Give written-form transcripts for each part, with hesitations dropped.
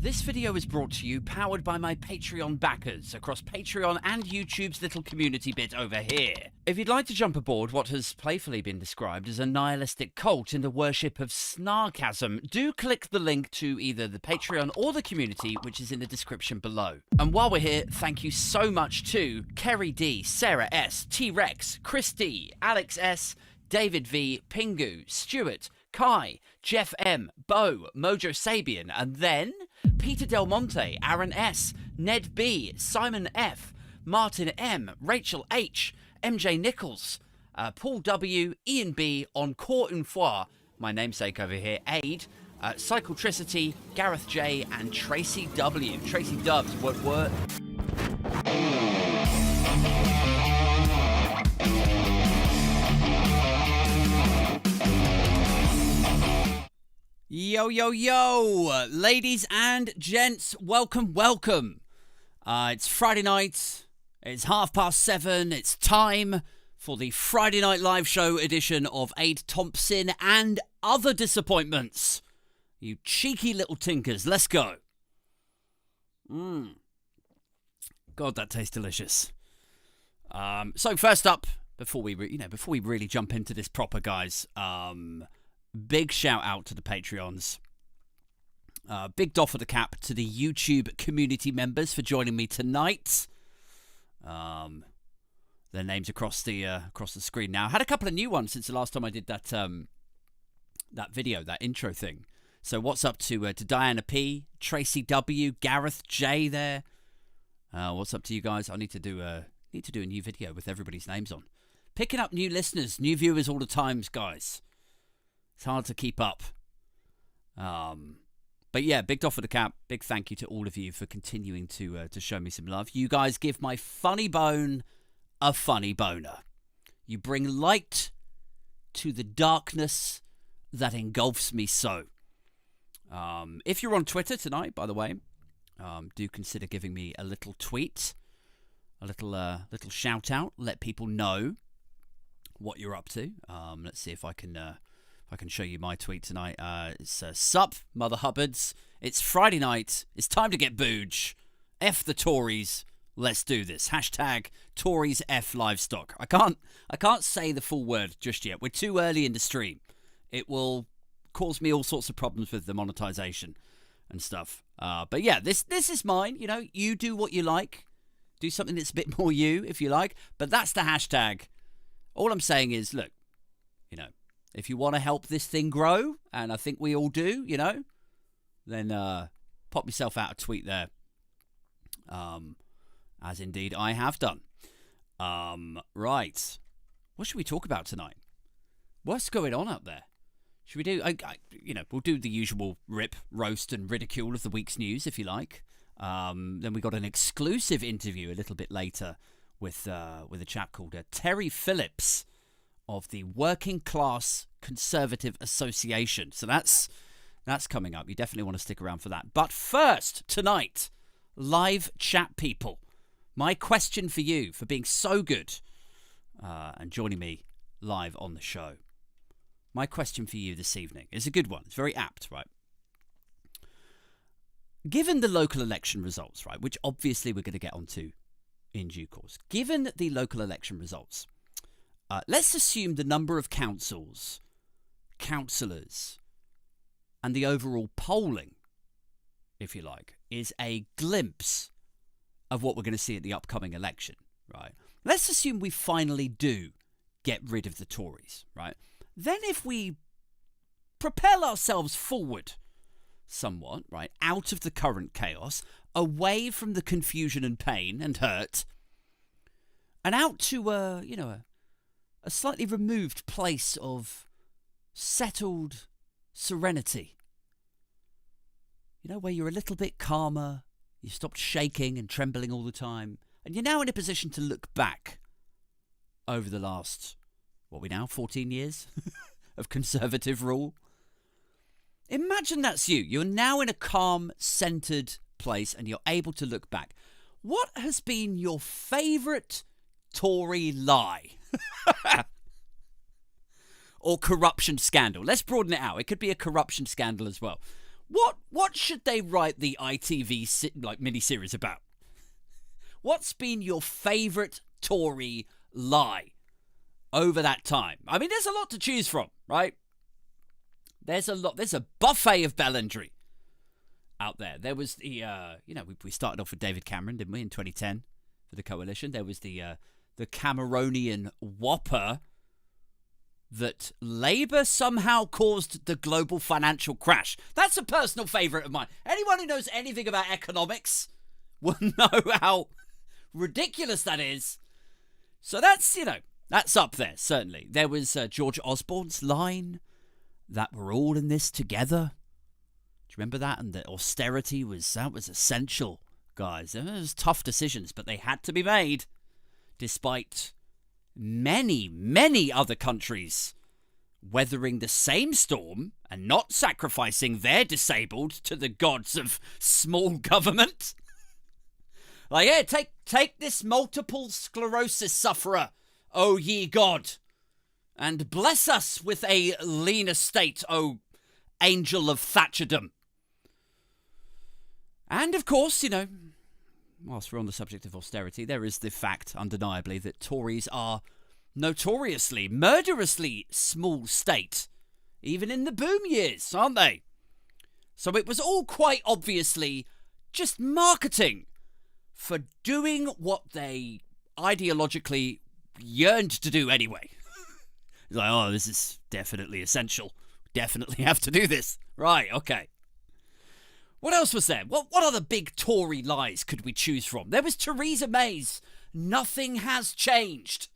This video is brought to you powered by my Patreon backers across Patreon and YouTube's little community bit over here. If you'd like to jump aboard what has playfully been described as a nihilistic cult in the worship of snarkasm, do click the link to either the Patreon or the community, which is in the description below. And while we're here, thank you so much to Kerry D, Sarah S, T-Rex, Chris D, Alex S, David V, Pingu, Stuart, Kai, Jeff M, Bo, Mojo Sabian, and then Peter Del Monte, Aaron S, Ned B, Simon F, Martin M, Rachel H, MJ Nichols, Paul W, Ian B, Encore une fois, my namesake over here, Aid, Cycletricity, Gareth J, and Tracy W. Tracy Dubs, what? Yo, yo, yo, ladies and gents, welcome. It's Friday night, it's 7:30, it's time for the Friday Night Live Show edition of Aid Thompson and Other Disappointments. You cheeky little tinkers, let's go. God, that tastes delicious. So first up, before we really jump into this proper, guys, big shout out to the Patreons. Big doff of the cap to the YouTube community members for joining me tonight. Their names across the screen now. Had a couple of new ones since the last time I did that video, that intro thing. So what's up to Diana P, Tracy W, Gareth J there. What's up to you guys? I need to do a new video with everybody's names on. Picking up new listeners, new viewers all the times, guys. It's hard to keep up. But yeah, big doff of the cap. Big thank you to all of you for continuing to show me some love. You guys give my funny bone a funny boner. You bring light to the darkness that engulfs me so. If you're on Twitter tonight, by the way, do consider giving me a little tweet, a little shout out. Let people know what you're up to. Let's see if I can show you my tweet tonight. It's sup, Mother Hubbards. It's Friday night. It's time to get booge. F the Tories. Let's do this. Hashtag Tories F livestock. I can't say the full word just yet. We're too early in the stream. It will cause me all sorts of problems with the monetization and stuff. But yeah, this is mine. You know, you do what you like. Do something that's a bit more you, if you like. But that's the hashtag. All I'm saying is, look, you know, if you want to help this thing grow, and I think we all do, you know, then pop yourself out a tweet there. As indeed I have done. Right. What should we talk about tonight? What's going on up there? Should we do, we'll do the usual rip, roast, and ridicule of the week's news, if you like. Then we got an exclusive interview a little bit later with a chap called Terry Phillips of the Working Class Conservative Association. So that's coming up. You definitely want to stick around for that. But first, tonight, live chat people. My question for you, for being so good and joining me live on the show. My question for you this evening is a good one. It's very apt, right? Given the local election results, right, which obviously we're going to get onto in due course. Given the local election results, let's assume the number of councillors, and the overall polling, if you like, is a glimpse of what we're going to see at the upcoming election, right? Let's assume we finally do get rid of the Tories, right? Then if we propel ourselves forward somewhat, right, out of the current chaos, away from the confusion and pain and hurt, and out to a slightly removed place of settled serenity. You know, where you're a little bit calmer, you stopped shaking and trembling all the time, and you're now in a position to look back over the last, 14 years of Conservative rule? Imagine that's you. You're now in a calm, centred place, and you're able to look back. What has been your favourite Tory lie? Or corruption scandal? Let's broaden it out. It could be a corruption scandal as well. What should they write the ITV miniseries about? What's been your favourite Tory lie over that time? I mean, there's a lot to choose from, right? There's a buffet of belligery out there. There was the, we started off with David Cameron, didn't we, in 2010 for the coalition. There was the Cameronian whopper that Labour somehow caused the global financial crash. That's a personal favourite of mine. Anyone who knows anything about economics will know how ridiculous that is. So that's up there, certainly. There was George Osborne's line that we're all in this together. Do you remember that? And that austerity was essential, guys. It was tough decisions, but they had to be made, despite many, many other countries weathering the same storm and not sacrificing their disabled to the gods of small government. Like, yeah, take this multiple sclerosis sufferer, O ye God, and bless us with a lean estate, O angel of Thatcherdom. And of course, whilst we're on the subject of austerity, there is the fact, undeniably, that Tories are notoriously, murderously small state, even in the boom years, aren't they? So it was all quite obviously just marketing for doing what they ideologically yearned to do anyway. It's like, oh, this is definitely essential. Definitely have to do this. Right, okay. What else was there? What other big Tory lies could we choose from? There was Theresa May's "nothing has changed"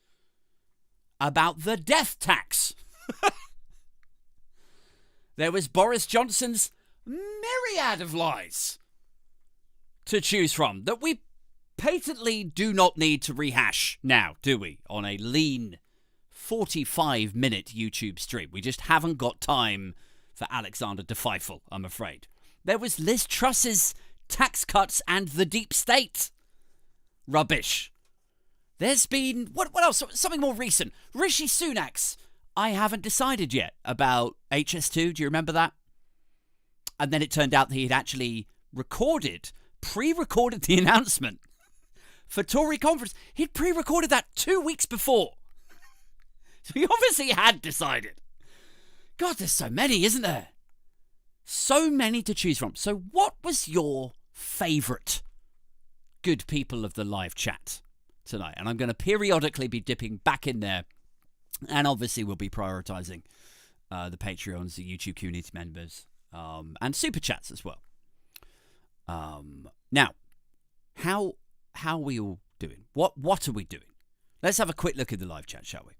about the death tax. There was Boris Johnson's myriad of lies to choose from that we patently do not need to rehash now, do we? On a lean 45-minute YouTube stream. We just haven't got time for Alexander De Pfeiffer, I'm afraid. There was Liz Truss's tax cuts and the deep state rubbish. There's been... What else? Something more recent. Rishi Sunak's "I haven't decided yet" about HS2. Do you remember that? And then it turned out that he'd actually pre-recorded the announcement for Tory conference. He'd pre-recorded that 2 weeks before. So he obviously had decided. God, there's so many, isn't there? So many to choose from. So what was your favourite, good people of the live chat tonight? And I'm going to periodically be dipping back in there. And obviously we'll be prioritising the Patreons, the YouTube community members, and Super Chats as well. Now, how are we all doing? What are we doing? Let's have a quick look at the live chat, shall we?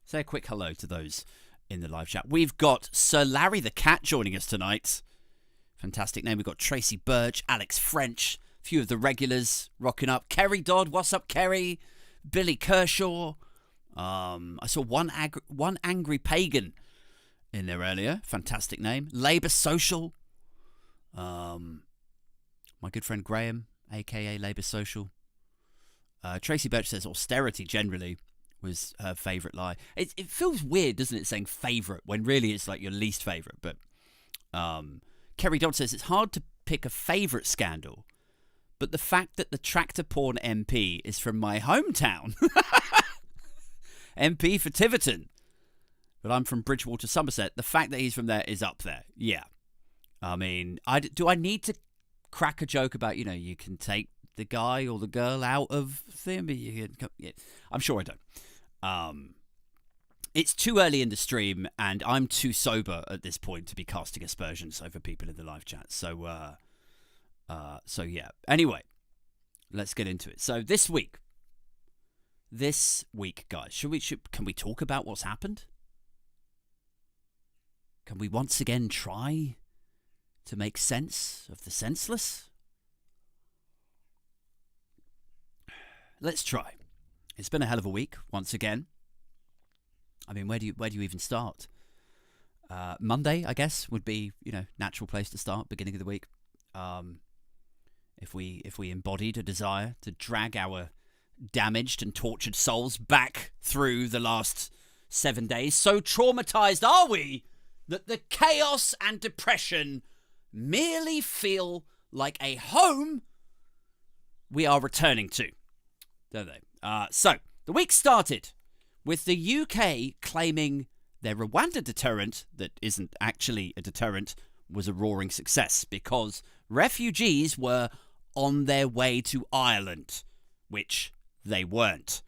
Say a quick hello to those in the live chat. We've got Sir Larry the Cat joining us tonight. Fantastic name. We've got Tracy Birch, Alex French, a few of the regulars rocking up. Kerry Dodd, what's up, Kerry? Billy Kershaw. I saw one angry pagan in there earlier. Fantastic name. Labour Social. My good friend Graham, a.k.a. Labour Social. Tracy Birch says austerity generally was her favourite lie. It feels weird, doesn't it, saying favourite when really it's like your least favourite. But Kerry Dodd says it's hard to pick a favourite scandal, but the fact that the tractor porn MP is from my hometown, MP for Tiverton, but I'm from Bridgewater, Somerset, the fact that he's from there is up there. Yeah. I mean, do I need to crack a joke about, you can take the guy or the girl out of them? I'm sure I don't. It's too early in the stream, and I'm too sober at this point to be casting aspersions over people in the live chat. So yeah. Anyway, let's get into it. So this week, guys, can we talk about what's happened? Can we once again try to make sense of the senseless? Let's try. It's been a hell of a week once again. I mean, where do you even start? Monday, I guess, would be natural place to start. Beginning of the week. If we embodied a desire to drag our damaged and tortured souls back through the last 7 days, so traumatized are we that the chaos and depression merely feel like a home we are returning to, don't they? So, the week started with the UK claiming their Rwanda deterrent, that isn't actually a deterrent, was a roaring success because refugees were on their way to Ireland, which they weren't.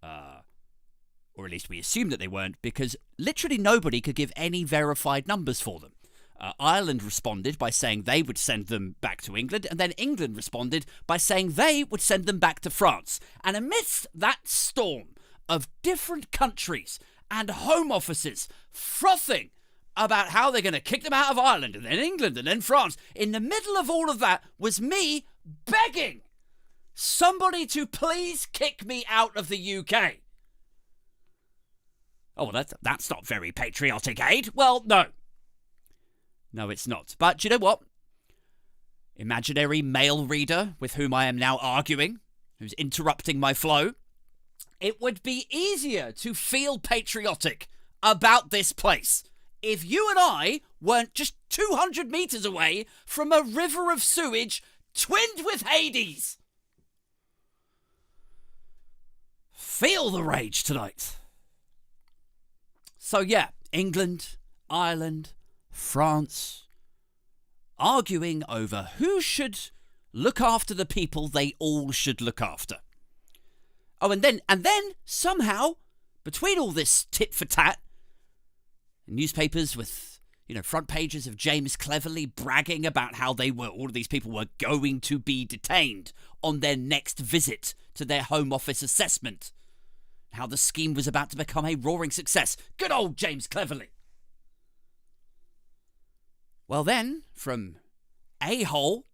Or at least we assumed that they weren't, because literally nobody could give any verified numbers for them. Ireland responded by saying they would send them back to England, and then England responded by saying they would send them back to France. And amidst that storm of different countries and home offices frothing about how they're going to kick them out of Ireland, and then England, and then France, in the middle of all of that was me begging somebody to please kick me out of the UK. Oh, well, that's not very patriotic, Aid. Well, no. No, it's not. But do you know what? Imaginary male reader with whom I am now arguing, who's interrupting my flow, it would be easier to feel patriotic about this place if you and I weren't just 200 meters away from a river of sewage twinned with Hades. Feel the rage tonight. So yeah, England, Ireland, France, arguing over who should look after the people they all should look after. Oh, and then somehow, between all this tit for tat, newspapers with, front pages of James Cleverly bragging about how all of these people were going to be detained on their next visit to their Home Office assessment. How the scheme was about to become a roaring success. Good old James Cleverly. Well then, from a-hole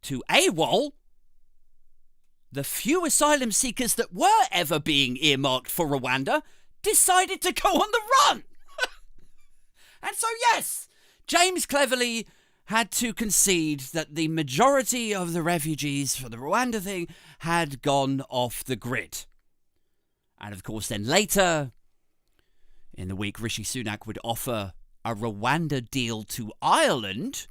to AWOL, the few asylum seekers that were ever being earmarked for Rwanda decided to go on the run. And so yes, James Cleverly had to concede that the majority of the refugees for the Rwanda thing had gone off the grid. And of course then later in the week, Rishi Sunak would offer a Rwanda deal to Ireland,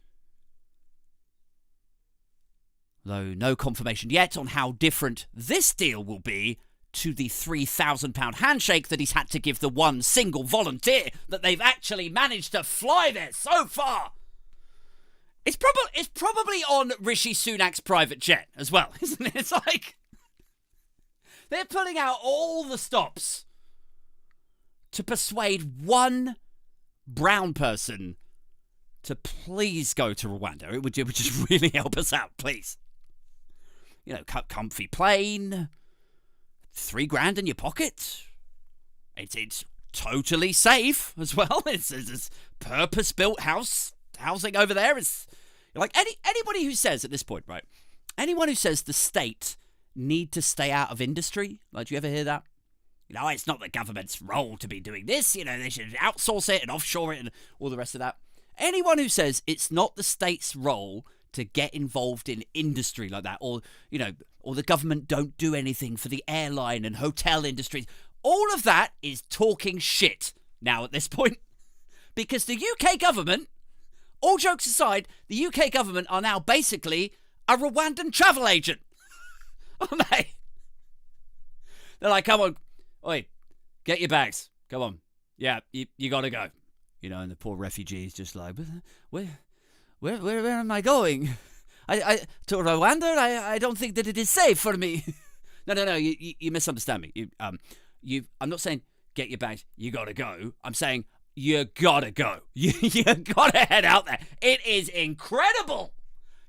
though no confirmation yet on how different this deal will be to the £3,000 handshake that he's had to give the one single volunteer that they've actually managed to fly there so far. It's probably on Rishi Sunak's private jet as well, isn't it? It's like they're pulling out all the stops to persuade one brown person to please go to Rwanda. It would just really help us out, please. Comfy plane, $3,000 in your pocket. It's totally safe as well. It's purpose-built housing over there. It's like anybody who says at this point, right? Anyone who says the state need to stay out of industry, like, do you ever hear that? It's not the government's role to be doing this. They should outsource it and offshore it and all the rest of that. Anyone who says it's not the state's role to get involved in industry like that, or the government don't do anything for the airline and hotel industries, all of that is talking shit now at this point. Because the UK government, all jokes aside, the UK government are now basically a Rwandan travel agent. Aren't they? They're like, come on, oi, get your bags. Come on. Yeah, you gotta go. And the poor refugee's just like, where am I going? I to Rwanda? I don't think that it is safe for me. No, you misunderstand me. I'm not saying get your bags, you gotta go. I'm saying you gotta go. You gotta head out there. It is incredible.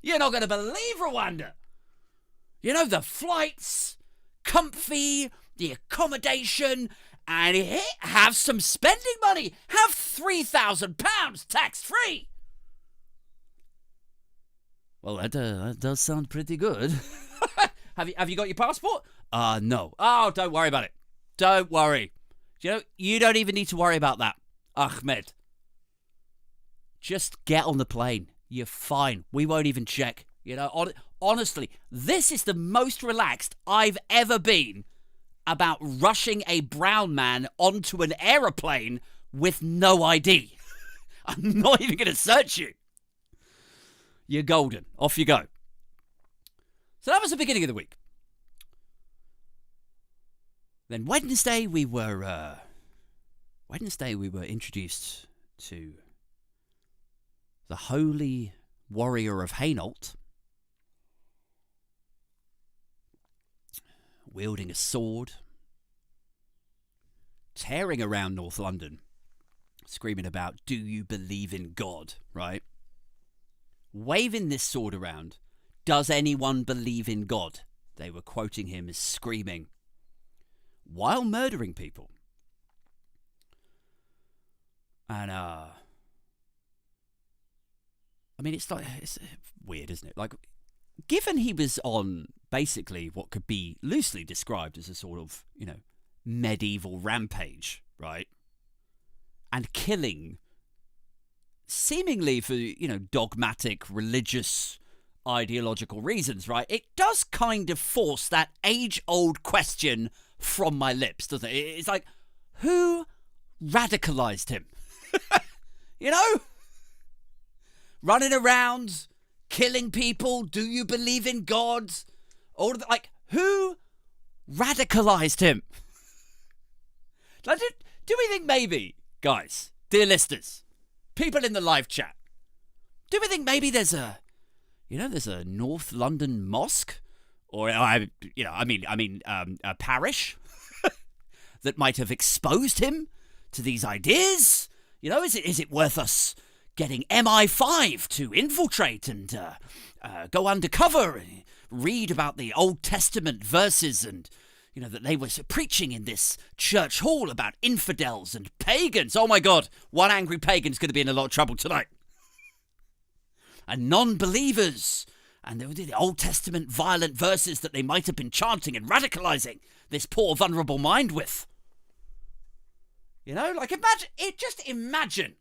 You're not gonna believe Rwanda. The flights, comfy, the accommodation, and have some spending money. Have £3,000 tax-free. Well, that does sound pretty good. Have you got your passport? No. Oh, don't worry about it. Don't worry. You don't even need to worry about that, Ahmed. Just get on the plane. You're fine. We won't even check. Honestly, this is the most relaxed I've ever been about rushing a brown man onto an aeroplane with no ID. I'm not even going to search you. you're golden. Off you go. So that was the beginning of the week. Then Wednesday we were introduced to the holy warrior of Hainault, wielding a sword, tearing around North London, screaming about, "Do you believe in God?" Right? Waving this sword around. "Does anyone believe in God?" They were quoting him as screaming, while murdering people. And, I mean, it's weird, isn't it? Like, given he was on basically what could be loosely described as a sort of, medieval rampage, right? And killing, seemingly for, dogmatic, religious, ideological reasons, right? It does kind of force that age-old question from my lips, doesn't it? It's like, who radicalized him? Running around, killing people, do you believe in God? All of that, like, who radicalized him? Like, do we think maybe, guys, dear listeners, people in the live chat, do we think maybe there's a North London mosque, or a parish that might have exposed him to these ideas? Is it worth us getting MI5 to infiltrate and go undercover and read about the Old Testament verses and, that they were preaching in this church hall about infidels and pagans? Oh my God, one angry pagan's going to be in a lot of trouble tonight. And non-believers, and the Old Testament violent verses that they might have been chanting and radicalizing this poor vulnerable mind with. Imagine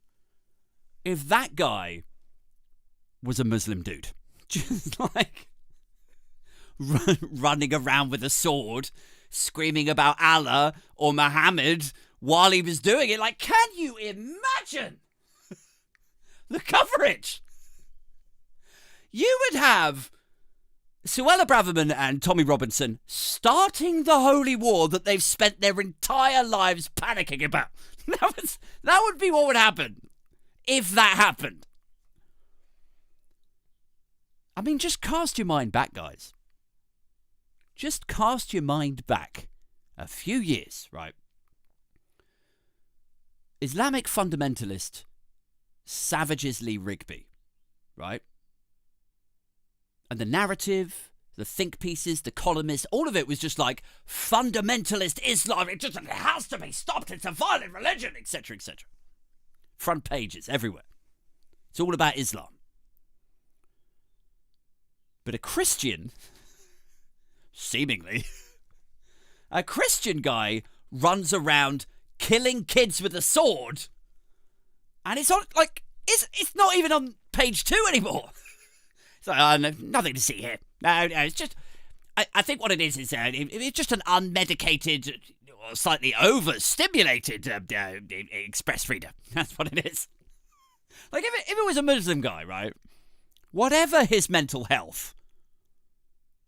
if that guy was a Muslim dude, just like running around with a sword, screaming about Allah or Muhammad while he was doing it. Like, can you imagine the coverage? You would have Suella Braverman and Tommy Robinson starting the holy war that they've spent their entire lives panicking about. That would be what would happen if that happened. I mean, just cast your mind back, guys. Just cast your mind back a few years, right? Islamic fundamentalist Savages Lee Rigby, right? And the narrative, the think pieces, the columnists, all of it was just like fundamentalist Islam. It has to be stopped. It's a violent religion, etc., etc. Front pages everywhere. It's all about Islam. But a Christian, seemingly, a Christian guy runs around killing kids with a sword, and it's not even on page 2 anymore. It's like, nothing to see here. No, it's just, I think what it is it's just an unmedicated, or slightly overstimulated express reader. That's what it is. Like, if it was a Muslim guy, right, whatever his mental health,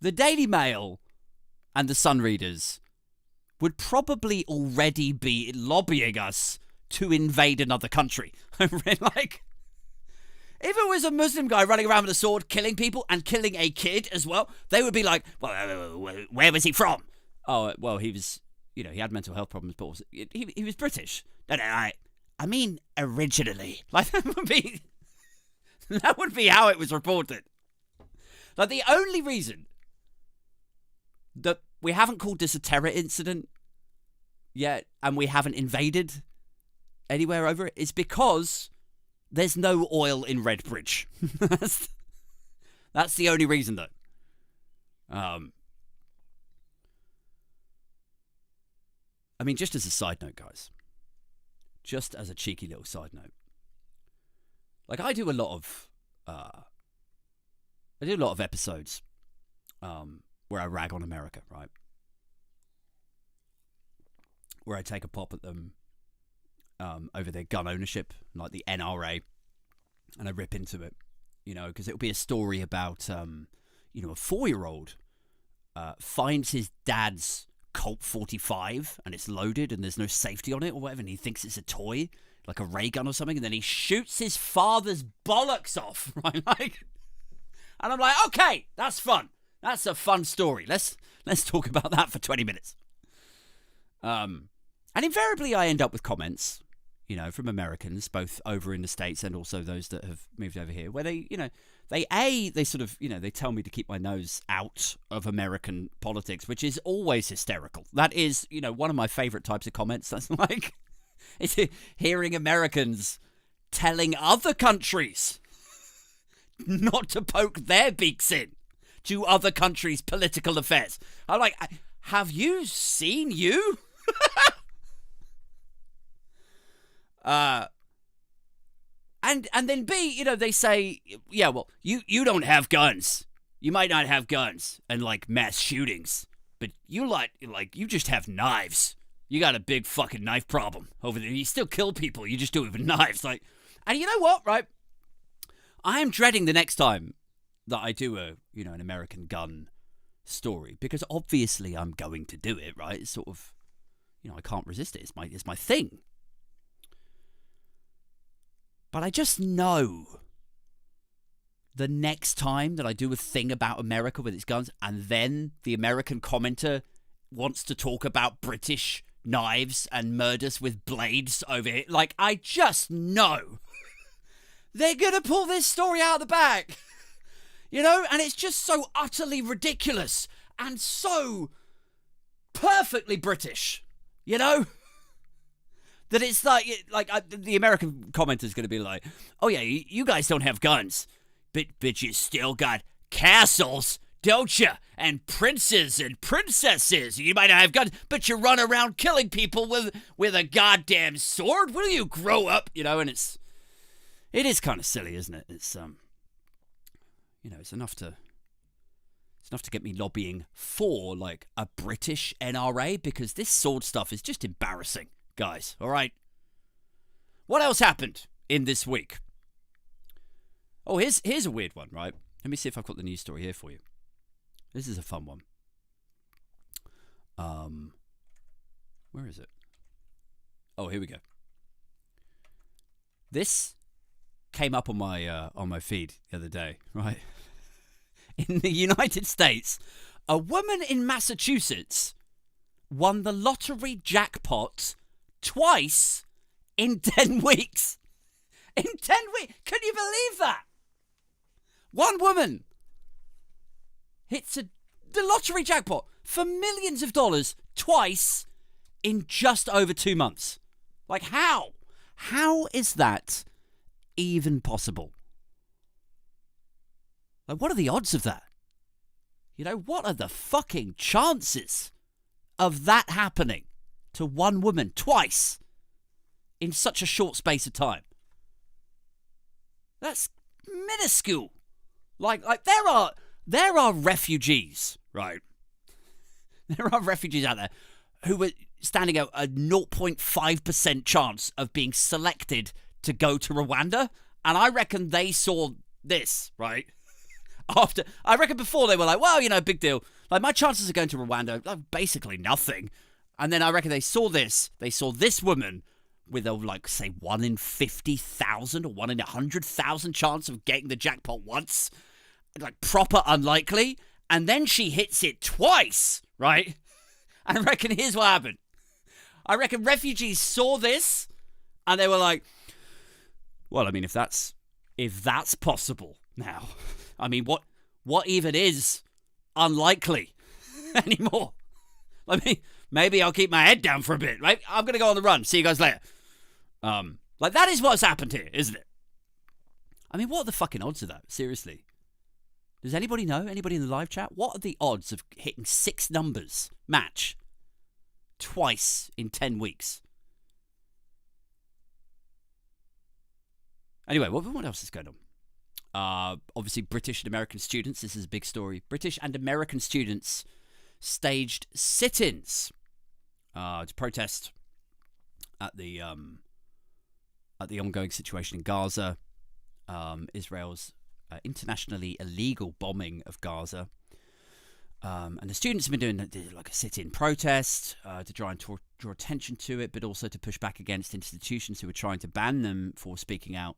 the Daily Mail and the Sun readers would probably already be lobbying us to invade another country. Like, if it was a Muslim guy running around with a sword, killing people and killing a kid as well, they would be like, well, where was he from? Oh, well, he was, he had mental health problems, but also, he was British. No, I mean, originally. Like, that would be how it was reported. Like, the only reason that we haven't called this a terror incident yet, and we haven't invaded anywhere over it, is because there's no oil in Redbridge. That's the only reason, though. I mean, just as a side note, guys. Just as a cheeky little side note. Like, I do a lot of episodes where I rag on America, right? Where I take a pop at them over their gun ownership, like the NRA, and I rip into it. because it'll be a story about, a 4-year-old finds his dad's Colt 45 and it's loaded and there's no safety on it or whatever, and he thinks it's a toy, like a ray gun or something, and then he shoots his father's bollocks off, right? And I'm like, okay, that's fun. That's a fun story. Let's talk about that for 20 minutes. And invariably I end up with comments, from Americans, both over in the States and also those that have moved over here, where they sort of, they tell me to keep my nose out of American politics, which is always hysterical. That is, one of my favorite types of comments. That's like, it's hearing Americans telling other countries not to poke their beaks in to other countries' political affairs. I'm like, have you seen you? And then B, they say, yeah, well, you don't have guns. You might not have guns and like mass shootings, but you you just have knives. You got a big fucking knife problem over there. You still kill people. You just do it with knives. And you know what, right? I am dreading the next time that I do an American gun story, because obviously I'm going to do it, right? It's sort of, I can't resist it. It's my thing. But I just know the next time that I do a thing about America with its guns, and then the American commenter wants to talk about British knives and murders with blades over here, I just know they're going to pull this story out of the bag. And it's just so utterly ridiculous and so perfectly British, that it's the American commenter's going to be like, oh yeah, you guys don't have guns, but you still got castles, don't you? And princes and princesses. You might not have guns, but you run around killing people with a goddamn sword. Will you grow up? And it is kind of silly, isn't it? It's it's enough to get me lobbying for a British NRA, because this sword stuff is just embarrassing, guys. All right. What else happened in this week? Oh, here's a weird one, right? Let me see if I've got the news story here for you. This is a fun one. Where is it? Oh, here we go. This came up on my feed the other day, right? In the United States, a woman in Massachusetts won the lottery jackpot twice in 10 weeks. In 10 weeks. Can you believe that? One woman hits the lottery jackpot for millions of dollars twice in just over 2 months. How? How is that even possible? What are the odds of that? What are the fucking chances of that happening to one woman twice in such a short space of time? That's minuscule. There are refugees, right? There are refugees out there who were standing a 0.5% chance of being selected to go to Rwanda, and I reckon they saw this, right? I reckon before they were like, well, big deal. My chances of going to Rwanda are basically nothing. And then I reckon they saw this. They saw this woman with a, say, 1 in 50,000 or 1 in 100,000 chance of getting the jackpot once. Proper unlikely. And then she hits it twice, right? And I reckon here's what happened. I reckon refugees saw this and they were like, well, if that's possible now, what even is unlikely anymore? Maybe I'll keep my head down for a bit, right? I'm going to go on the run. See you guys later. That is what's happened here, isn't it? What are the fucking odds of that? Seriously. Does anybody know? Anybody in the live chat? What are the odds of hitting 6 numbers match twice in 10 weeks? Anyway, what else is going on? Obviously, British and American students. This is a big story. British and American students staged sit-ins to protest at the ongoing situation in Gaza. Israel's internationally illegal bombing of Gaza. And the students have been doing like a sit-in protest to try and draw attention to it, but also to push back against institutions who are trying to ban them for speaking out.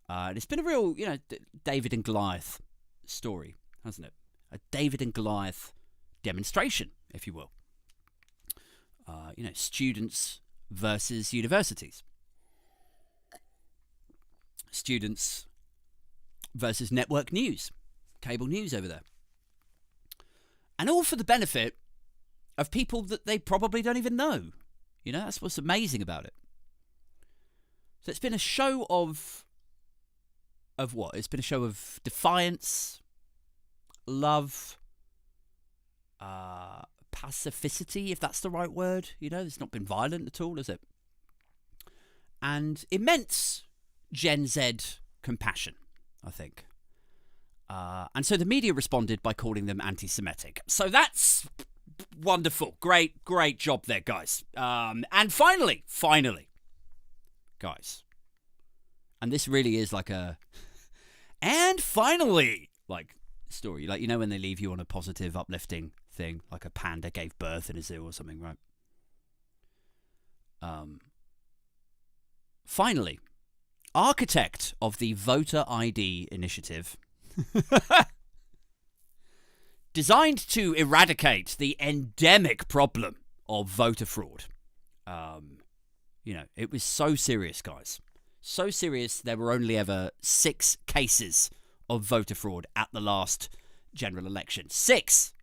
And it's been a real, David and Goliath story, hasn't it? A David and Goliath demonstration, if you will. Students versus universities. Students versus network news, cable news over there. And all for the benefit of people that they probably don't even know. That's what's amazing about it. So it's been a show of what? It's been a show of defiance, love, pacificity, if that's the right word. It's not been violent at all, has it? And immense Gen Z compassion, I think. And so the media responded by calling them anti-Semitic. So that's wonderful. Great job there, guys. And finally, guys, and this really is like a, and finally, like, story. Like, when they leave you on a positive, uplifting thing, like a panda gave birth in a zoo or something, right? Finally, architect of the voter ID initiative, designed to eradicate the endemic problem of voter fraud. It was so serious, guys. So serious, there were only ever 6 cases of voter fraud at the last general election. 6!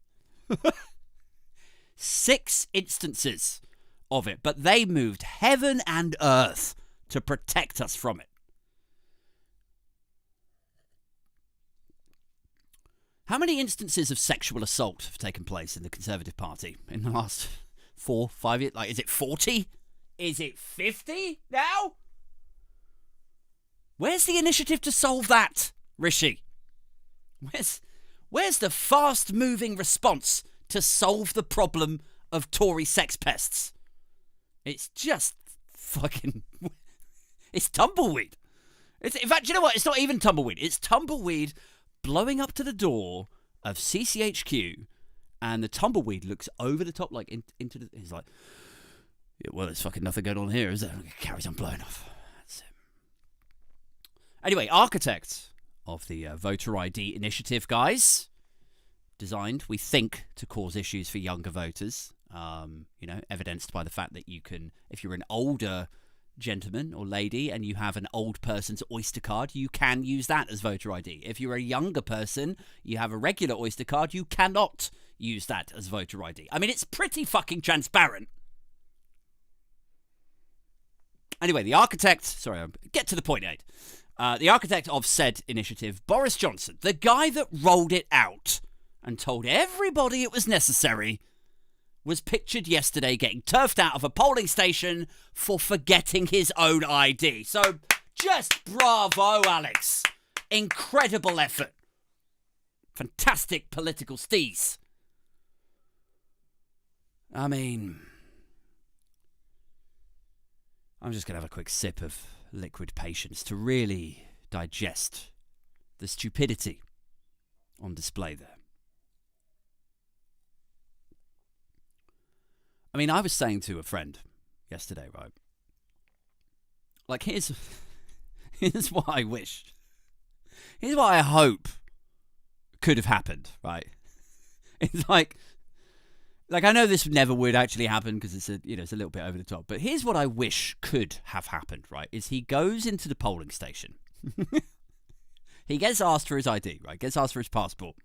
6 instances of it. But they moved heaven and earth to protect us from it. How many instances of sexual assault have taken place in the Conservative Party in the last 4-5 years? Like, is it 40? Is it 50 now? Where's the initiative to solve that, Rishi? Where's the fast-moving response to solve the problem of Tory sex pests? It's just fucking... It's tumbleweed. In fact, you know what? It's not even tumbleweed. It's tumbleweed blowing up to the door of CCHQ, and the tumbleweed looks over the top, like into the... He's like, yeah, well, there's fucking nothing going on here, is there? It carries on blowing off. That's it. Anyway, architect of the voter ID initiative, guys. Designed, we think, to cause issues for younger voters. Evidenced by the fact that you can, if you're an older gentleman or lady and you have an old person's Oyster card, you can use that as voter ID. If you're a younger person, you have a regular Oyster card, you cannot use that as voter ID. I mean, it's pretty fucking transparent. Anyway, the architect... Sorry, I'll get to the point, Aid. The architect of said initiative, Boris Johnson, the guy that rolled it out and told everybody it was necessary, was pictured yesterday getting turfed out of a polling station for forgetting his own ID. So, just bravo, Alex. Incredible effort. Fantastic political steez. I mean... I'm just going to have a quick sip of liquid patience to really digest the stupidity on display there. I mean, I was saying to a friend yesterday, right? Like, here's what I wish. Here's what I hope could have happened, right? It's like I know this never would actually happen because it's a little bit over the top. But here's what I wish could have happened, right? Is he goes into the polling station. He gets asked for his ID, right? Gets asked for his passport.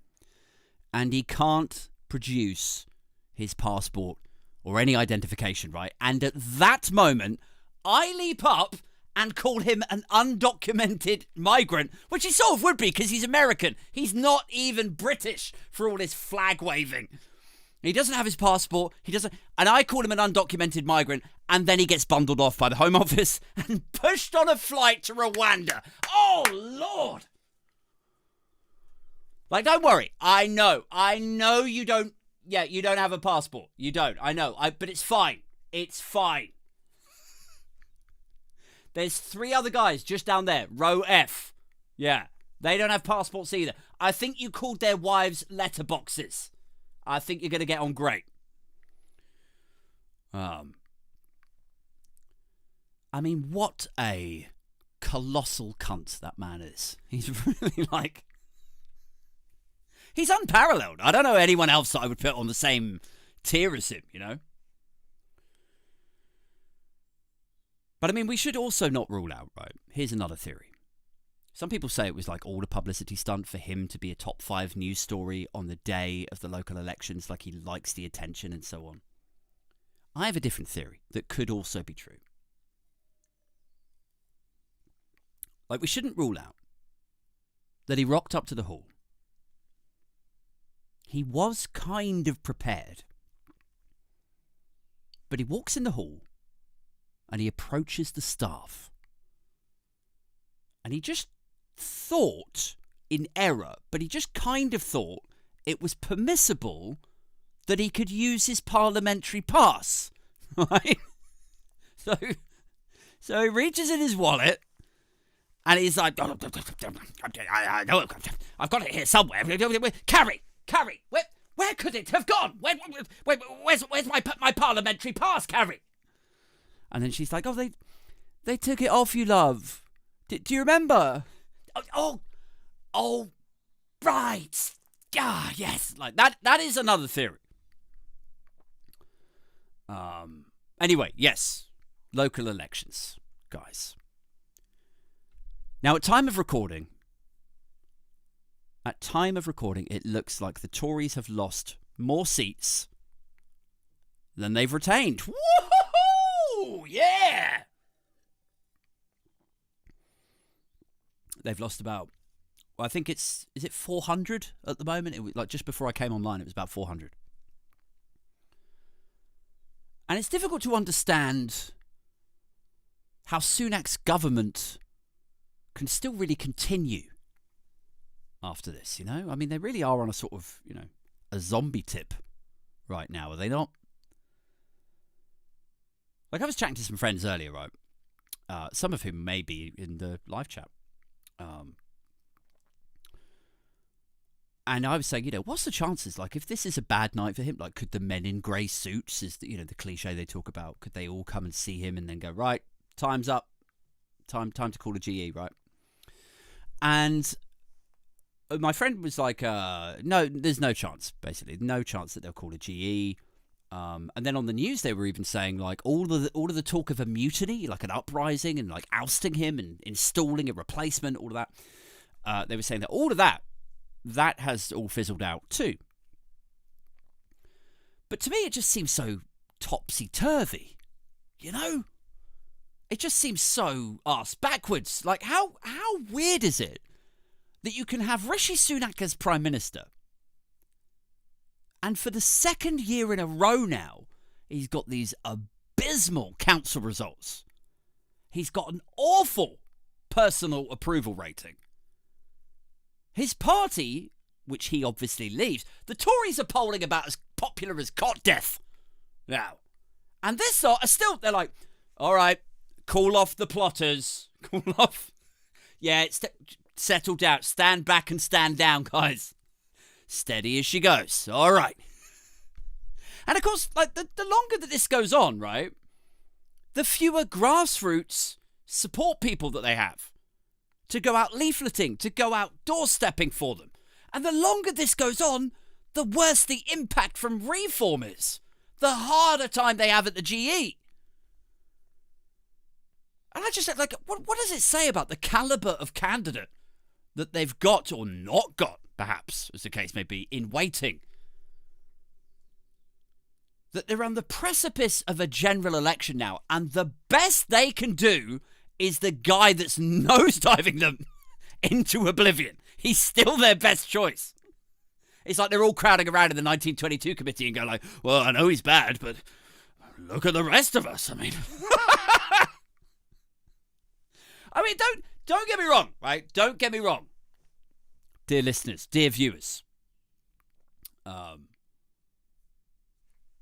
And he can't produce his passport or any identification, right? And at that moment, I leap up and call him an undocumented migrant, which he sort of would be because he's American. He's not even British for all his flag waving. He doesn't have his passport. He doesn't, and I call him an undocumented migrant, and then he gets bundled off by the Home Office and pushed on a flight to Rwanda. Oh, Lord. Like, don't worry. I know you don't, you don't have a passport. You don't. I know. But it's fine. It's fine. There's 3 other guys just down there. Row F. Yeah. They don't have passports either. I think you called their wives letterboxes. I think you're going to get on great. I mean, what a colossal cunt that man is. He's really like... He's unparalleled. I don't know anyone else that I would put on the same tier as him, you know? But I mean, we should also not rule out, right? Here's another theory. Some people say it was like all a publicity stunt for him to be a top 5 news story on the day of the local elections, like he likes the attention and so on. I have a different theory that could also be true. Like, we shouldn't rule out that he rocked up to the hall. He was kind of prepared. But he walks in the hall and he approaches the staff. And he just thought, in error, but he just kind of thought it was permissible that he could use his parliamentary pass. Right? So he reaches in his wallet and he's like, I've got it here somewhere. Carrie, where could it have gone? Where's my parliamentary pass, Carrie? And then she's like, oh, they took it off you, love. Do you remember? Oh, right. Ah, yes. Like that is another theory. Anyway, yes. Local elections, guys. Now, at time of recording, it looks like the Tories have lost more seats than they've retained. Woohoo! Yeah! They've lost about, well, I think is it 400 at the moment? It was, like, just before I came online, it was about 400. And it's difficult to understand how Sunak's government can still really continue after this, you know? I mean, they really are on a sort of, you know, a zombie tip right now, are they not? Like, I was chatting to some friends earlier, right? Some of whom may be in the live chat. And I was saying, you know, what's the chances? Like, if this is a bad night for him, like, could the men in grey suits, is the, you know, the cliche they talk about, could they all come and see him and then go, right, time's up, time to call a GE, right? And my friend was like, no, there's no chance, basically, no chance that they'll call a GE. And then on the news, they were even saying, like, all of the talk of a mutiny, like an uprising, and like ousting him and installing a replacement, all of that. They were saying that all of that has all fizzled out too. But to me, it just seems so topsy-turvy, you know? It just seems so arse backwards. Like, how weird is it that you can have Rishi Sunak as Prime Minister, and for the second year in a row now, he's got these abysmal council results. He's got an awful personal approval rating. His party, which he obviously leaves, the Tories are polling about as popular as cot death now. And this sort are still, they're like, all right, call off the plotters. Call off. Yeah, it's settle down. Stand back and stand down, guys. Steady as she goes. All right. And of course, like the longer that this goes on, right, the fewer grassroots support people that they have to go out leafleting, to go out doorstepping for them. And the longer this goes on, the worse the impact from reform is. The harder time they have at the GE. And I just, like, what does it say about the calibre of candidate that they've got, or not got, perhaps, as the case may be, in waiting? That they're on the precipice of a general election now, and the best they can do is the guy that's nosediving them into oblivion. He's still their best choice. It's like they're all crowding around in the 1922 committee and go like, well, I know he's bad, but look at the rest of us. I mean, don't get me wrong, right? Don't get me wrong. Dear listeners, dear viewers.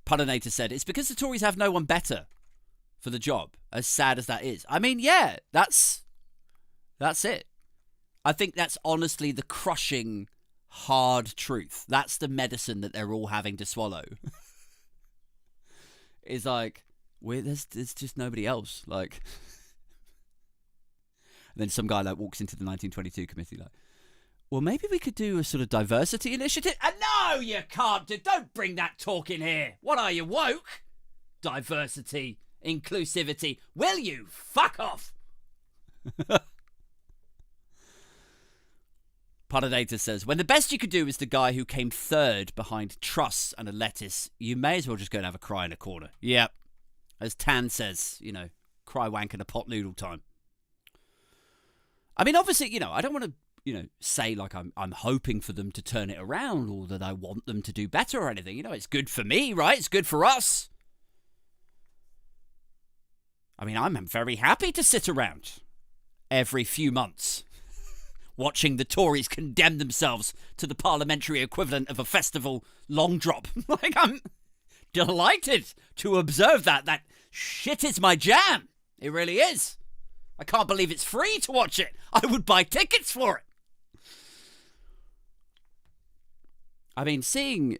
Puddinator said, it's because the Tories have no one better for the job, as sad as that is. I mean, yeah, that's it. I think that's honestly the crushing, hard truth. That's the medicine that they're all having to swallow. It's like, there's just nobody else. Like, and then some guy like walks into the 1922 committee like, well, maybe we could do a sort of diversity initiative. And no, you can't do. Don't bring that talk in here. What are you, woke? Diversity, inclusivity. Will you? Fuck off. Paradata says, when the best you could do is the guy who came third behind Truss and a lettuce, you may as well just go and have a cry in a corner. Yep. As Tan says, cry wank in a pot noodle time. I mean, obviously, I don't want to, say like I'm hoping for them to turn it around or that I want them to do better or anything. It's good for me, right? It's good for us. I mean, I'm very happy to sit around every few months watching the Tories condemn themselves to the parliamentary equivalent of a festival long drop. Like, I'm delighted to observe that. That shit is my jam. It really is. I can't believe it's free to watch it. I would buy tickets for it. I mean, seeing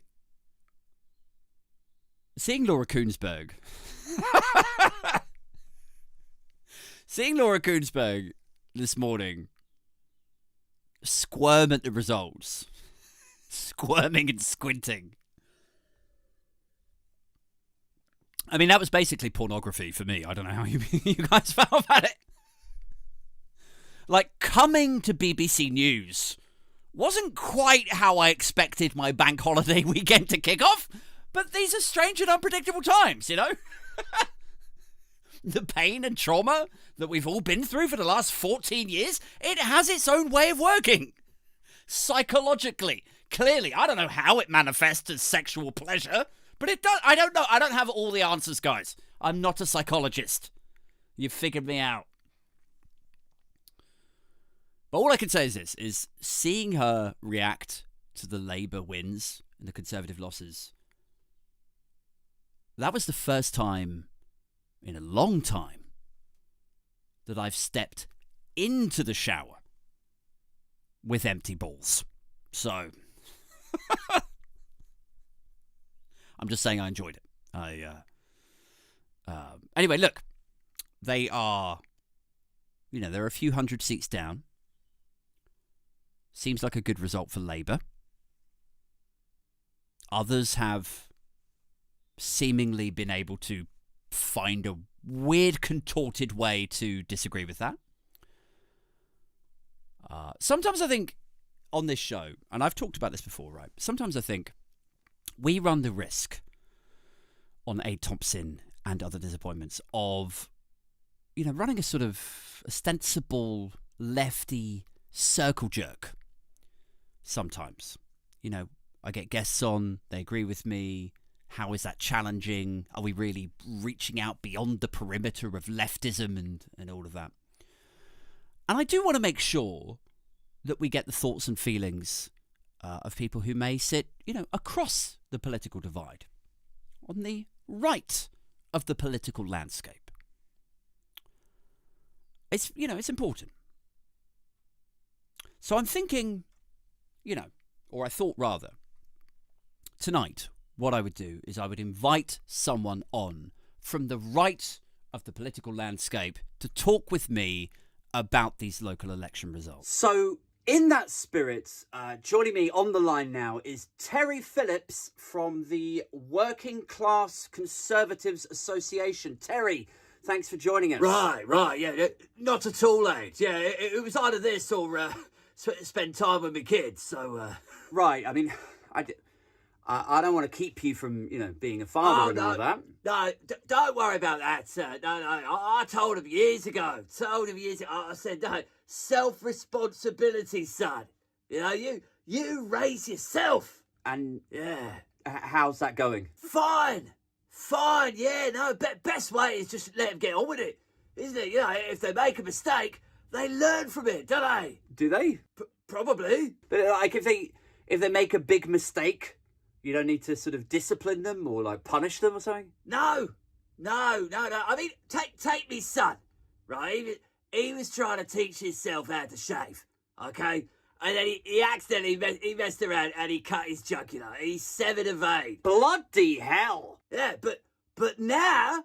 Laura Kuenssberg. Seeing Laura Kuenssberg this morning squirm at the results. Squirming and squinting. I mean, that was basically pornography for me. I don't know how you guys felt about it. Like, coming to BBC News wasn't quite how I expected my bank holiday weekend to kick off, but these are strange and unpredictable times, The pain and trauma that we've all been through for the last 14 years, it has its own way of working. Psychologically, clearly, I don't know how it manifests as sexual pleasure, but it does. I don't know. I don't have all the answers, guys. I'm not a psychologist. You've figured me out. But all I can say is this, is seeing her react to the Labour wins and the Conservative losses, that was the first time in a long time that I've stepped into the shower with empty balls. So, I'm just saying I enjoyed it. Anyway, look, they are, they're a few hundred seats down. Seems like a good result for Labour. Others have seemingly been able to find a weird, contorted way to disagree with that. Sometimes I think on this show, and I've talked about this before, right? Sometimes I think we run the risk on Aid Thompson and other disappointments of, running a sort of ostensible lefty circle jerk. Sometimes, I get guests on, they agree with me. How is that challenging? Are we really reaching out beyond the perimeter of leftism and all of that? And I do want to make sure that we get the thoughts and feelings of people who may sit, across the political divide, on the right of the political landscape. It's, it's important. So I'm thinking, or I thought rather, tonight, what I would do is I would invite someone on from the right of the political landscape to talk with me about these local election results. So, in that spirit, joining me on the line now is Terry Phillips from the Working Class Conservatives Association. Terry, thanks for joining us. Right, yeah, not at all, Aid. Yeah, it was either this or spend time with my kids, so... Right, I mean, I don't want to keep you from, being a father and all that. No, don't worry about that, sir. No, I told him years ago. I said, no, self-responsibility, son. You raise yourself. And yeah, how's that going? Fine, yeah, no, best way is just let them get on with it, isn't it? If they make a mistake, they learn from it, don't they? Do they? Probably. But, like, if they make a big mistake, you don't need to sort of discipline them or, like, punish them or something? No. I mean, take me son, right? He was trying to teach himself how to shave. okay? And then he accidentally he messed around and he cut his jugular. He's severed a vein. Bloody hell. Yeah, but now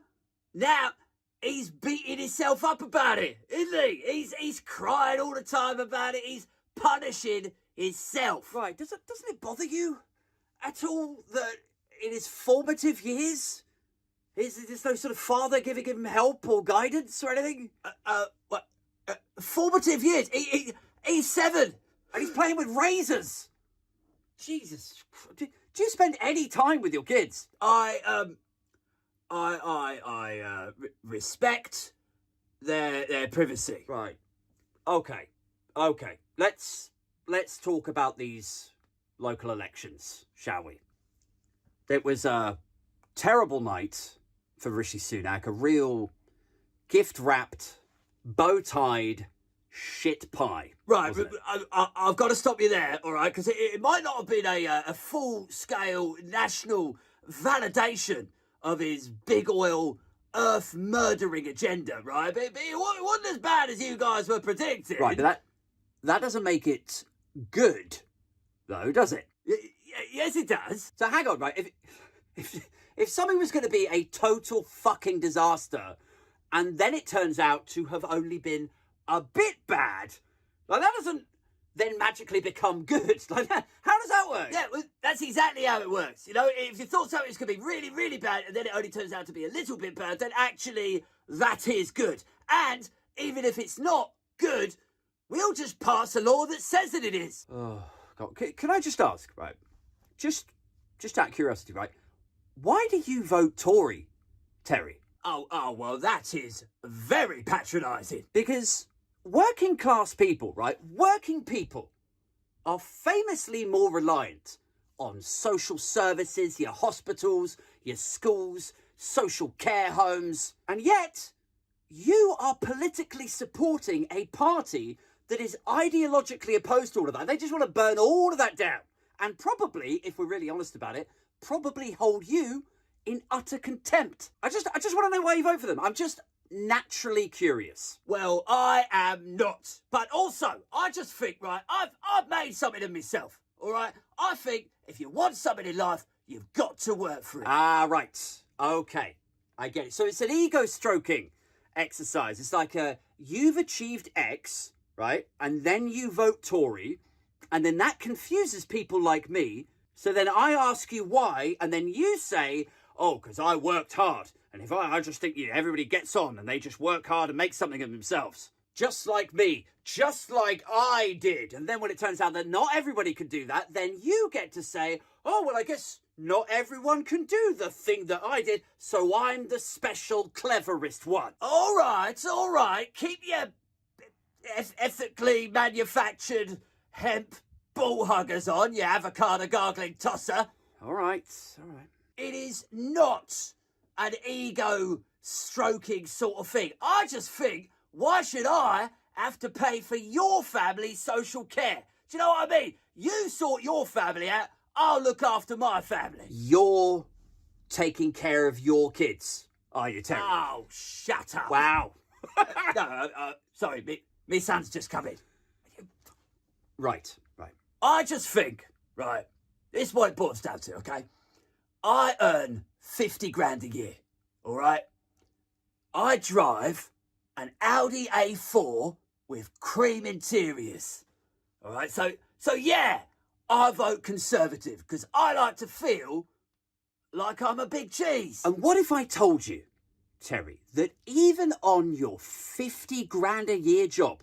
he's beating himself up about it, isn't he? He's crying all the time about it. He's punishing himself. Right, doesn't it bother you at all that in his formative years, there's no sort of father giving him help or guidance or anything? What? Formative years? He's 7. And he's playing with razors. Jesus. Do you spend any time with your kids? I respect their privacy. Right. Okay. Let's talk about these local elections, shall we? It was a terrible night for Rishi Sunak, a real gift-wrapped, bow-tied shit pie. Right, but I've got to stop you there, all right? Because it might not have been a full-scale national validation of his big oil earth-murdering agenda, right? But it wasn't as bad as you guys were predicting. Right, but that doesn't make it good, though, does it? Yes, it does. So hang on, right? If something was going to be a total fucking disaster, and then it turns out to have only been a bit bad, like that doesn't then magically become good. Like that, how does that work? Yeah, well, that's exactly how it works. You know, if you thought something was going to be really, really bad, and then it only turns out to be a little bit bad, then actually that is good. And even if it's not good, we'll just pass a law that says that it is. Oh, God. Can I just ask, right? Just out of curiosity, right? Why do you vote Tory, Terry? Oh, well, that is very patronising. Because working class people, right? Working people are famously more reliant on social services, your hospitals, your schools, social care homes. And yet, you are politically supporting a party that is ideologically opposed to all of that. They just want to burn all of that down. And probably, if we're really honest about it, probably hold you in utter contempt. I just want to know why you vote for them. I'm just naturally curious. Well, I am not. But also, I just think, right, I've made something of myself, all right? I think if you want something in life, you've got to work for it. Ah, right. Okay. I get it. So it's an ego-stroking exercise. It's like you've achieved X, right? And then you vote Tory, and then that confuses people like me. So then I ask you why, and then you say, oh, because I worked hard. And if I just think everybody gets on and they just work hard and make something of themselves. Just like me. Just like I did. And then when it turns out that not everybody can do that, then you get to say, oh, well, I guess not everyone can do the thing that I did, so I'm the special cleverest one. All right. Keep your ethically manufactured hemp ball huggers on, you avocado gargling tosser. All right. It is not an ego-stroking sort of thing. I just think, why should I have to pay for your family's social care? Do you know what I mean? You sort your family out, I'll look after my family. You're taking care of your kids, are you, Terry? Oh, shut up. Wow. No, sorry, me son's just come in. Right. I just think, right, this is what it boils down to, okay? I earn 50 grand a year, all right? I drive an Audi A4 with cream interiors, all right? So yeah, I vote Conservative because I like to feel like I'm a big cheese. And what if I told you, Terry, that even on your 50 grand a year job,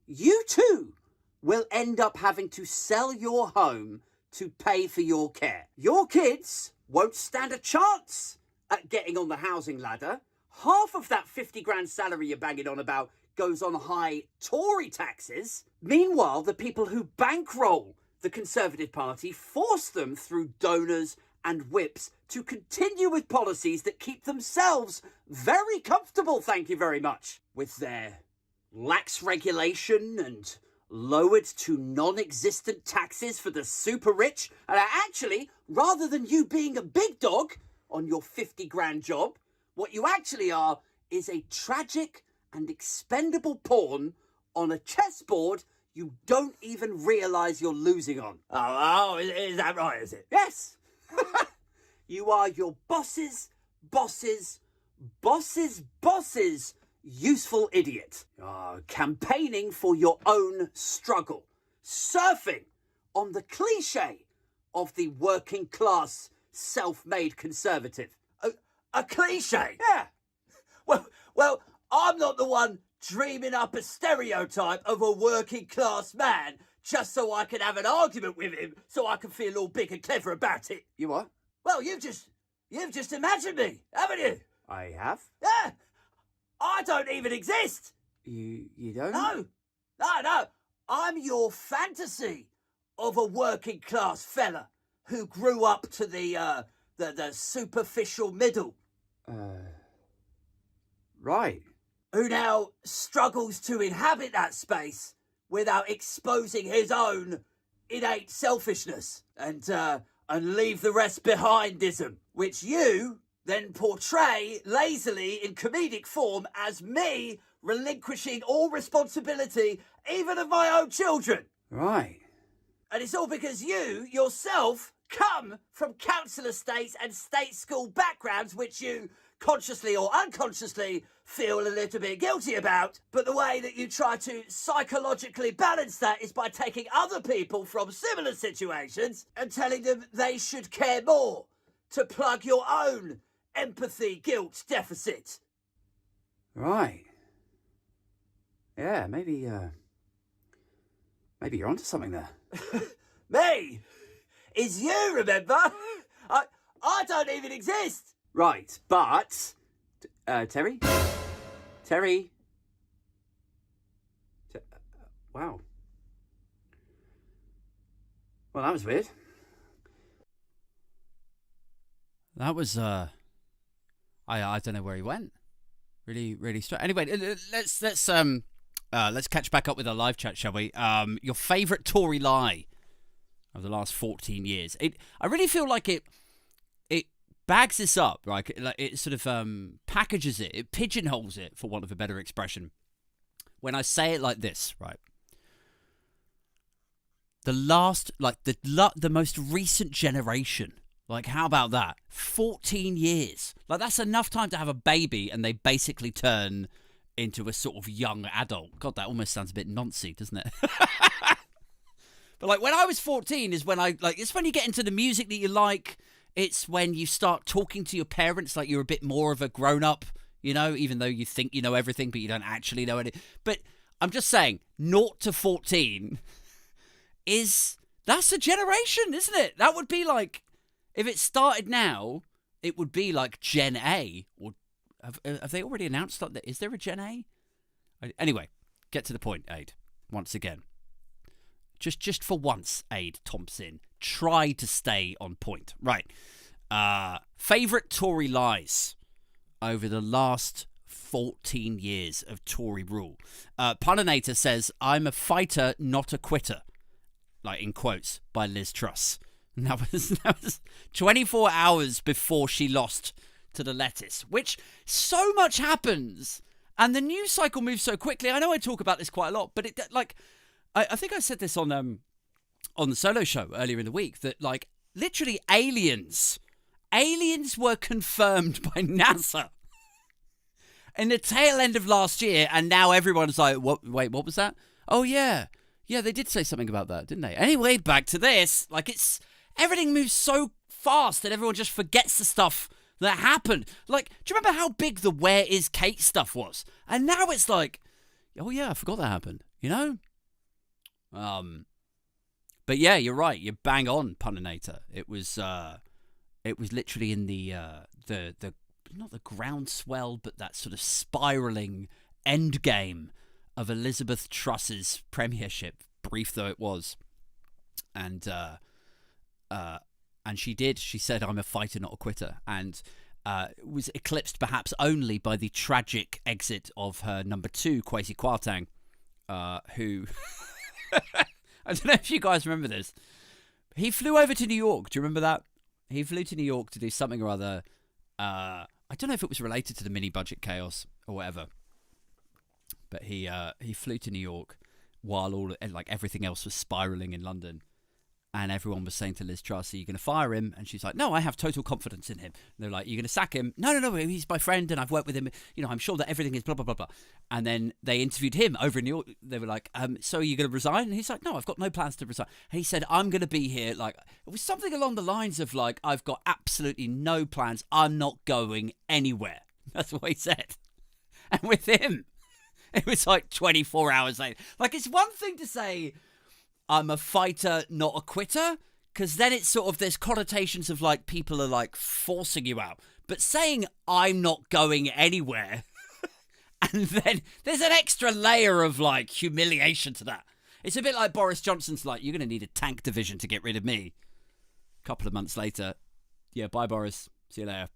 you too will end up having to sell your home to pay for your care. Your kids won't stand a chance at getting on the housing ladder. Half of that 50 grand salary you're banging on about goes on high Tory taxes. Meanwhile, the people who bankroll the Conservative Party force them through donors and whips to continue with policies that keep themselves very comfortable, thank you very much, with their lax regulation and lowered to non-existent taxes for the super rich. And actually, rather than you being a big dog on your 50 grand job, what you actually are is a tragic and expendable pawn on a chessboard you don't even realise you're losing on. Is that right, is it? Yes. You are your boss's useful idiot. Campaigning for your own struggle. Surfing on the cliche of the working class self-made conservative. A cliche? Yeah. Well, I'm not the one dreaming up a stereotype of a working class man just so I can have an argument with him so I can feel all big and clever about it. You what? Well, you've just imagined me, haven't you? I have. Yeah. I don't even exist. You don't? No. I'm your fantasy of a working class fella who grew up to the superficial middle. Right. Who now struggles to inhabit that space without exposing his own innate selfishness and leave the rest behindism, which you then portray lazily in comedic form as me relinquishing all responsibility, even of my own children. Right. And it's all because you, yourself, come from council estates and state school backgrounds which you, consciously or unconsciously, feel a little bit guilty about. But the way that you try to psychologically balance that is by taking other people from similar situations and telling them they should care more to plug your own empathy guilt deficit. Right. Yeah, maybe you're onto something there. Me? Is you, remember? I don't even exist. Right, but Terry? Wow. Well, that was weird. That was I don't know where he went. Really strange. Anyway, let's catch back up with our live chat, shall we? Your favourite Tory lie of the last 14 years. I really feel like it bags this up, right? It sort of packages it pigeonholes it, for want of a better expression. When I say it like this, right? The most recent generation. Like, how about that? 14 years. Like, that's enough time to have a baby and they basically turn into a sort of young adult. God, that almost sounds a bit noncy, doesn't it? But, like, when I was 14 is when it's when you get into the music that you like. It's when you start talking to your parents like you're a bit more of a grown-up, you know, even though you think you know everything, but you don't actually know anything. But I'm just saying, 0 to 14 that's a generation, isn't it? That would be like, if it started now, it would be like Gen A. Or have they already announced that? Is there a Gen A? Anyway, get to the point, Aid. Once again. Just for once, Aid Thompson, try to stay on point. Right. Favourite Tory lies over the last 14 years of Tory rule. Puninator says, I'm a fighter, not a quitter. Like, in quotes, by Liz Truss. And that was 24 hours before she lost to the lettuce, which so much happens and the news cycle moves so quickly. I know I talk about this quite a lot, but I think I said this on the solo show earlier in the week that, like, literally aliens were confirmed by NASA in the tail end of last year, and now everyone's like, what was that? Oh yeah, they did say something about that, didn't they? Anyway, back to this. Like, everything moves so fast that everyone just forgets the stuff that happened. Like, do you remember how big the Where Is Kate stuff was? And now it's like, oh yeah, I forgot that happened, you know? But yeah, you're right. You're bang on, Puninator. It was literally in the not the groundswell, but that sort of spiraling end game of Elizabeth Truss's premiership, brief though it was. And she said, I'm a fighter, not a quitter. And was eclipsed perhaps only by the tragic exit of her number 2, Kwesi Kwarteng, who... I don't know if you guys remember this. He flew over to New York. Do you remember that? He flew to New York to do something or other. I don't know if it was related to the mini budget chaos or whatever. But he flew to New York while everything else was spiraling in London. And everyone was saying to Liz Truss, are you going to fire him? And she's like, no, I have total confidence in him. And they're like, you're going to sack him? No, he's my friend and I've worked with him. I'm sure that everything is blah, blah, blah, blah. And then they interviewed him over in New York. They were like, so are you going to resign? And he's like, no, I've got no plans to resign. And he said, I'm going to be here. Like, it was something along the lines of like, I've got absolutely no plans. I'm not going anywhere. That's what he said. And with him, it was like 24 hours later. Like, it's one thing to say, I'm a fighter, not a quitter, because then it's sort of, there's connotations of like people are like forcing you out. But saying I'm not going anywhere, and then there's an extra layer of like humiliation to that. It's a bit like Boris Johnson's like, you're going to need a tank division to get rid of me. A couple of months later, yeah, bye Boris, see you later.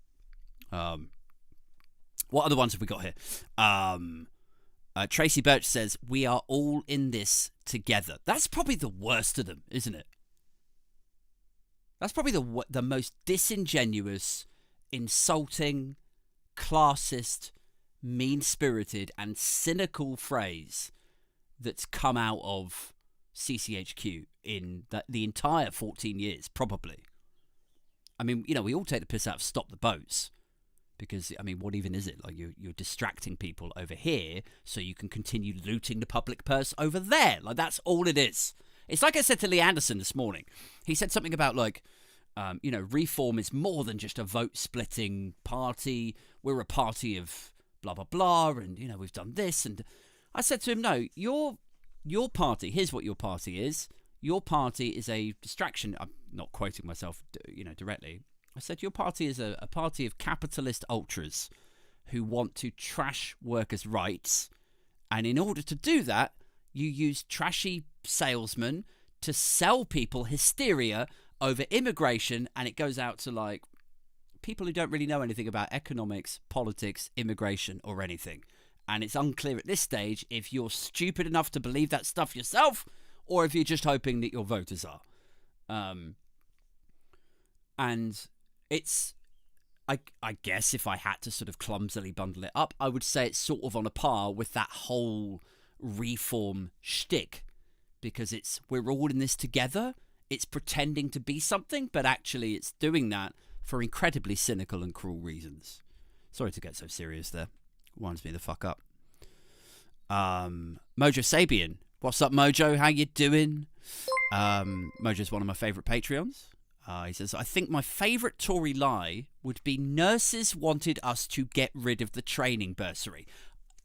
What other ones have we got here? Tracy Birch says, we are all in this together. That's probably the worst of them, isn't it? That's probably the most disingenuous, insulting, classist, mean-spirited, and cynical phrase that's come out of CCHQ in the entire 14 years, probably. I mean, we all take the piss out of Stop the Boats. Because, I mean, what even is it? Like, you're distracting people over here so you can continue looting the public purse over there. Like, that's all it is. It's like I said to Lee Anderson this morning. He said something about, like, Reform is more than just a vote-splitting party. We're a party of blah, blah, blah, and, we've done this. And I said to him, no, your party, here's what your party is. Your party is a distraction. I'm not quoting myself, directly. I said, your party is a party of capitalist ultras who want to trash workers' rights. And in order to do that, you use trashy salesmen to sell people hysteria over immigration. And it goes out to, like, people who don't really know anything about economics, politics, immigration, or anything. And it's unclear at this stage if you're stupid enough to believe that stuff yourself or if you're just hoping that your voters are. And it's, I guess if I had to sort of clumsily bundle it up, I would say it's sort of on a par with that whole Reform shtick, because we're all in this together. It's pretending to be something, but actually it's doing that for incredibly cynical and cruel reasons. Sorry to get so serious there. Winds me the fuck up. Mojo Sabian. What's up, Mojo? How you doing? Mojo's one of my favourite Patreons. He says, I think my favourite Tory lie would be nurses wanted us to get rid of the training bursary.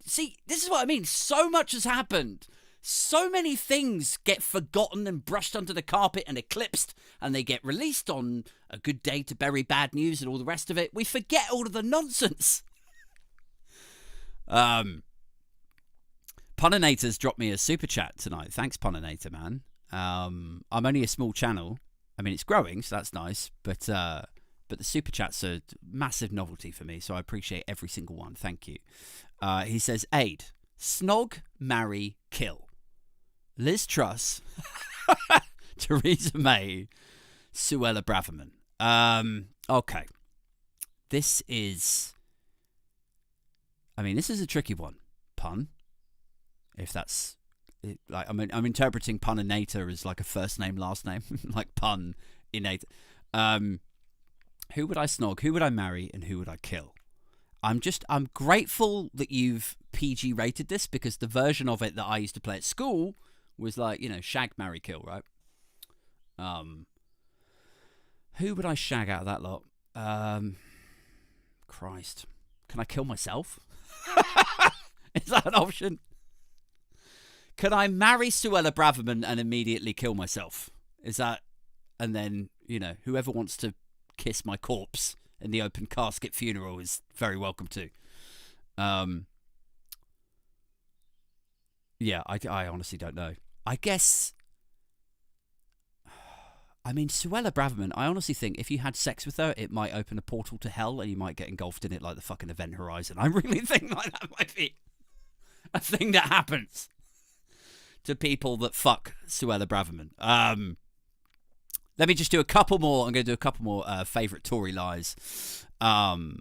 See, this is what I mean. So much has happened. So many things get forgotten and brushed under the carpet and eclipsed, and they get released on a good day to bury bad news and all the rest of it. We forget all of the nonsense. Puninator's dropped me a super chat tonight. Thanks, Puninator, man. I'm only a small channel. I mean, it's growing, so that's nice, but the super chats are massive novelty for me, so I appreciate every single one. Thank you. He says, Aid, snog, marry, kill. Liz Truss, Theresa May, Suella Braverman. Okay. This is a tricky one. Pun. If that's... Like, I'm interpreting puninator as like a first name, last name, like pun innate. Who would I snog? Who would I marry? And who would I kill? I'm grateful that you've PG rated this, because the version of it that I used to play at school was like, shag, marry, kill, right? Who would I shag out of that lot? Christ. Can I kill myself? Is that an option? Can I marry Suella Braverman and immediately kill myself? Is that... And then, whoever wants to kiss my corpse in the open casket funeral is very welcome to. Yeah, I honestly don't know. I guess... Suella Braverman, I honestly think if you had sex with her, it might open a portal to hell and you might get engulfed in it like the fucking Event Horizon. I really think like that might be a thing that happens to people that fuck Suella Braverman. Let me just do a couple more. I'm going to do a couple more favourite Tory lies. Mort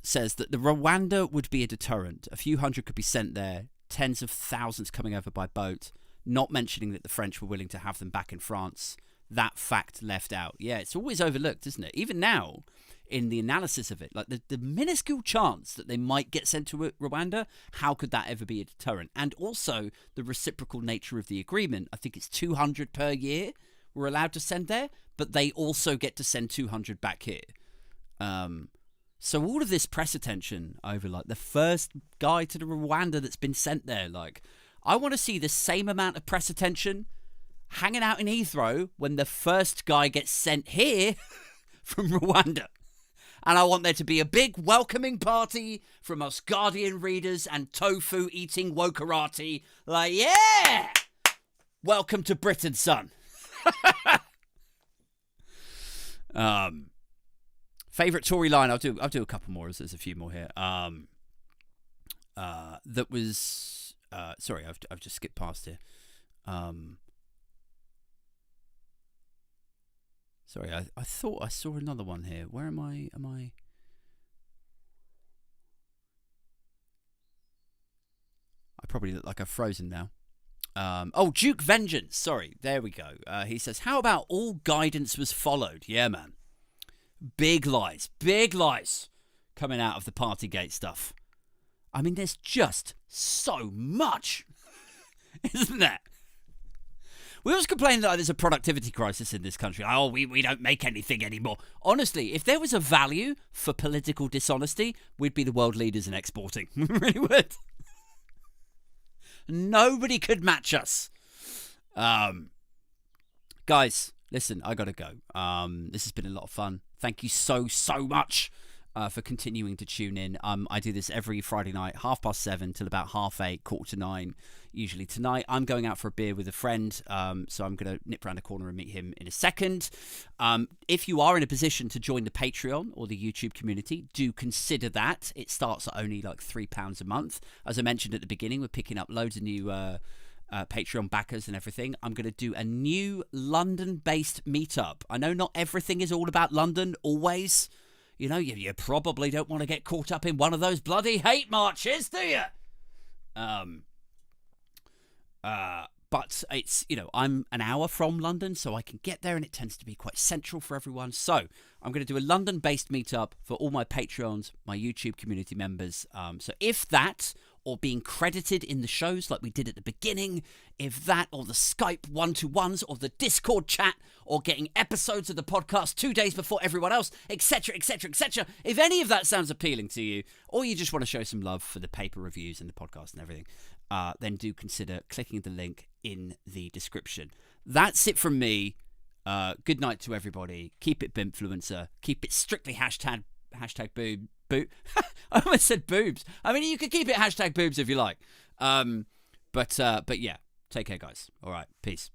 says that the Rwanda would be a deterrent. A few hundred could be sent there tens of thousands coming over by boat, not mentioning that the French were willing to have them back in France. That fact left out. Yeah, it's always overlooked, isn't it? Even now, in the analysis of it, like the minuscule chance that they might get sent to Rwanda, how could that ever be a deterrent? And also the reciprocal nature of the agreement. I think it's 200 per year we're allowed to send there, but they also get to send 200 back here. So all of this press attention over like the first guy to the Rwanda that's been sent there, like I want to see the same amount of press attention hanging out in Heathrow when the first guy gets sent here from Rwanda. And I want there to be a big welcoming party from us Guardian readers and tofu eating wokarati. Like, yeah! Welcome to Britain, son. Favorite Tory line? I'll do a couple more. There's a few more here. That was sorry, I've just skipped past here. Sorry, I thought I saw another one here. Where am I? I probably look like I've frozen now. Duke Vengeance. Sorry, there we go. He says, how about all guidance was followed? Yeah, man. Big lies coming out of the Partygate stuff. I mean, there's just so much, isn't there? We always complain that there's a productivity crisis in this country. Oh, we don't make anything anymore. Honestly, if there was a value for political dishonesty, we'd be the world leaders in exporting. We really would. Nobody could match us. Guys, listen, I gotta go. This has been a lot of fun. Thank you so much for continuing to tune in. I do this every Friday night, 7:30 till about 8:30, 8:45. Usually tonight, I'm going out for a beer with a friend, so I'm going to nip around the corner and meet him in a second. If you are in a position to join the Patreon or the YouTube community, do consider that. It starts at only like £3 a month. As I mentioned at the beginning, we're picking up loads of new Patreon backers and everything. I'm going to do a new London-based meetup. I know not everything is all about London, always. You know, you probably don't want to get caught up in one of those bloody hate marches, do you? But it's, you know, I'm an hour from London, so I can get there, and it tends to be quite central for everyone. So I'm going to do a London-based meetup for all my Patreons, my YouTube community members. So if that, or being credited in the shows like we did at the beginning, if that, or the Skype one-to-ones, or the Discord chat, or getting episodes of the podcast 2 days before everyone else, etc., etc., etc., if any of that sounds appealing to you, or you just want to show some love for the paper reviews and the podcast and everything, then do consider clicking the link in the description. That's it from me. Good night to everybody. Keep it Bimpfluencer. Keep it strictly hashtag boob. I almost said boobs. I mean, you could keep it hashtag boobs if you like. But yeah, take care, guys. All right, peace.